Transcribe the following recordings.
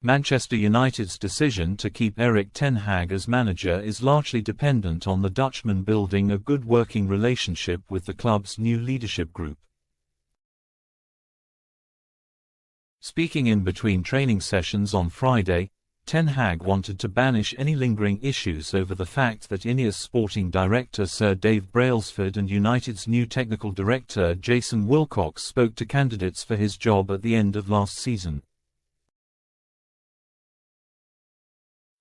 Manchester United's decision to keep Erik ten Hag as manager is largely dependent on the Dutchman building a good working relationship with the club's new leadership group. Speaking in between training sessions on Friday, Ten Hag wanted to banish any lingering issues over the fact that Ineos sporting director Sir Dave Brailsford and United's new technical director Jason Wilcox spoke to candidates for his job at the end of last season.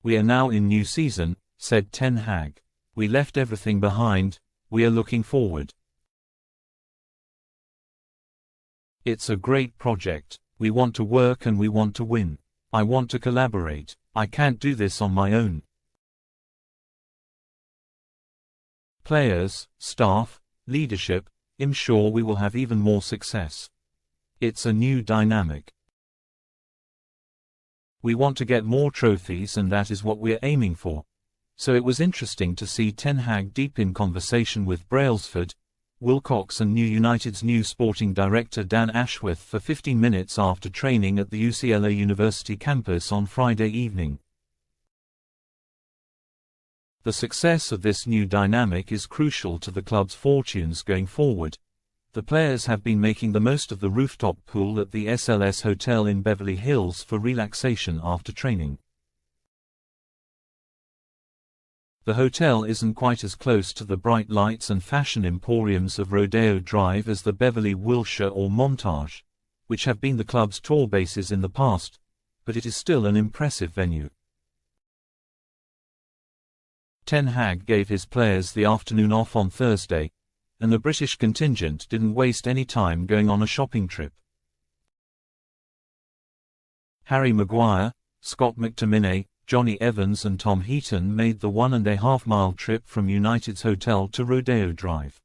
"We are now in new season," said Ten Hag. "We left everything behind, we are looking forward. It's a great project, we want to work and we want to win. I want to collaborate, I can't do this on my own. Players, staff, leadership, I'm sure we will have even more success. It's a new dynamic. We want to get more trophies and that is what we're aiming for." So it was interesting to see Ten Hag deep in conversation with Brailsford, Wilcox and United's new sporting director Dan Ashworth for 15 minutes after training at the UCLA University campus on Friday evening. The success of this new dynamic is crucial to the club's fortunes going forward. The players have been making the most of the rooftop pool at the SLS Hotel in Beverly Hills for relaxation after training. The hotel isn't quite as close to the bright lights and fashion emporiums of Rodeo Drive as the Beverly Wilshire or Montage, which have been the club's tour bases in the past, but it is still an impressive venue. Ten Hag gave his players the afternoon off on Thursday, and the British contingent didn't waste any time going on a shopping trip. Harry Maguire, Scott McTominay, Johnny Evans and Tom Heaton made the 1.5-mile trip from United's hotel to Rodeo Drive.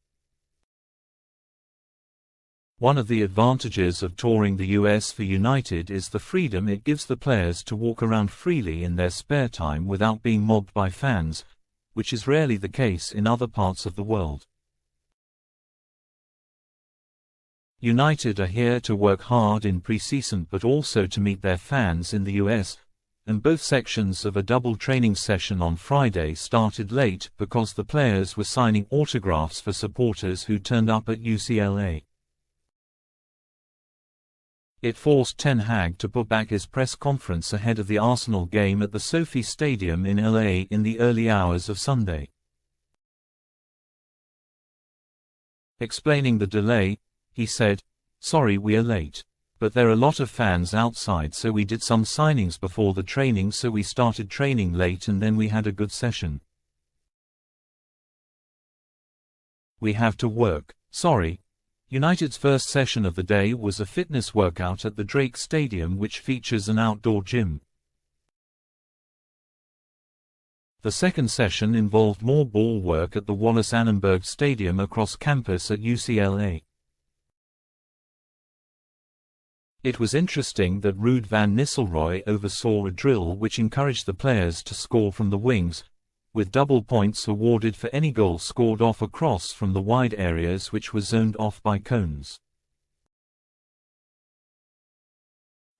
One of the advantages of touring the US for United is the freedom it gives the players to walk around freely in their spare time without being mobbed by fans, which is rarely the case in other parts of the world. United are here to work hard in pre-season but also to meet their fans in the US, and both sections of a double training session on Friday started late because the players were signing autographs for supporters who turned up at UCLA. It forced Ten Hag to put back his press conference ahead of the Arsenal game at the Sophie Stadium in LA in the early hours of Sunday. Explaining the delay, he said, "Sorry we are late. But there are a lot of fans outside so we did some signings before the training so we started training late and then we had a good session. We have to work, sorry." United's first session of the day was a fitness workout at the Drake Stadium which features an outdoor gym. The second session involved more ball work at the Wallace Annenberg Stadium across campus at UCLA. It was interesting that Ruud van Nistelrooy oversaw a drill which encouraged the players to score from the wings, with double points awarded for any goal scored off a cross from the wide areas which were zoned off by cones.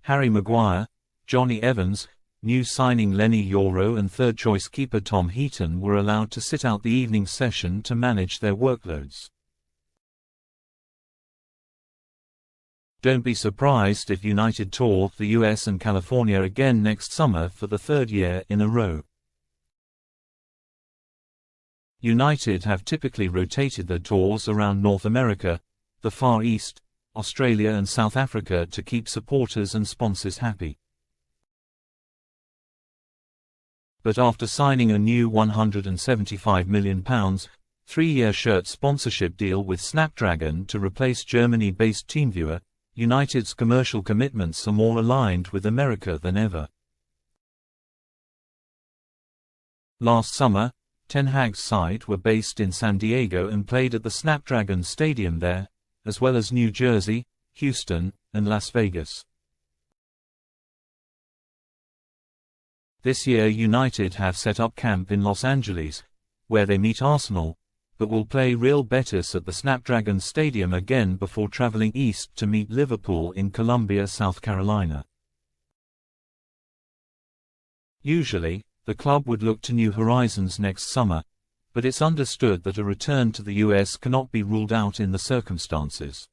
Harry Maguire, Johnny Evans, new signing Lenny Yoro and third-choice keeper Tom Heaton were allowed to sit out the evening session to manage their workloads. Don't be surprised if United tour the US and California again next summer for the third year in a row. United have typically rotated their tours around North America, the Far East, Australia and South Africa to keep supporters and sponsors happy. But after signing a new £175 million, 3-year shirt sponsorship deal with Snapdragon to replace Germany-based TeamViewer, United's commercial commitments are more aligned with America than ever. Last summer, Ten Hag's side were based in San Diego and played at the Snapdragon Stadium there, as well as New Jersey, Houston, and Las Vegas. This year United have set up camp in Los Angeles, where they meet Arsenal, but will play Real Betis at the Snapdragon Stadium again before traveling east to meet Liverpool in Columbia, South Carolina. Usually, the club would look to new horizons next summer, but it's understood that a return to the US cannot be ruled out in the circumstances.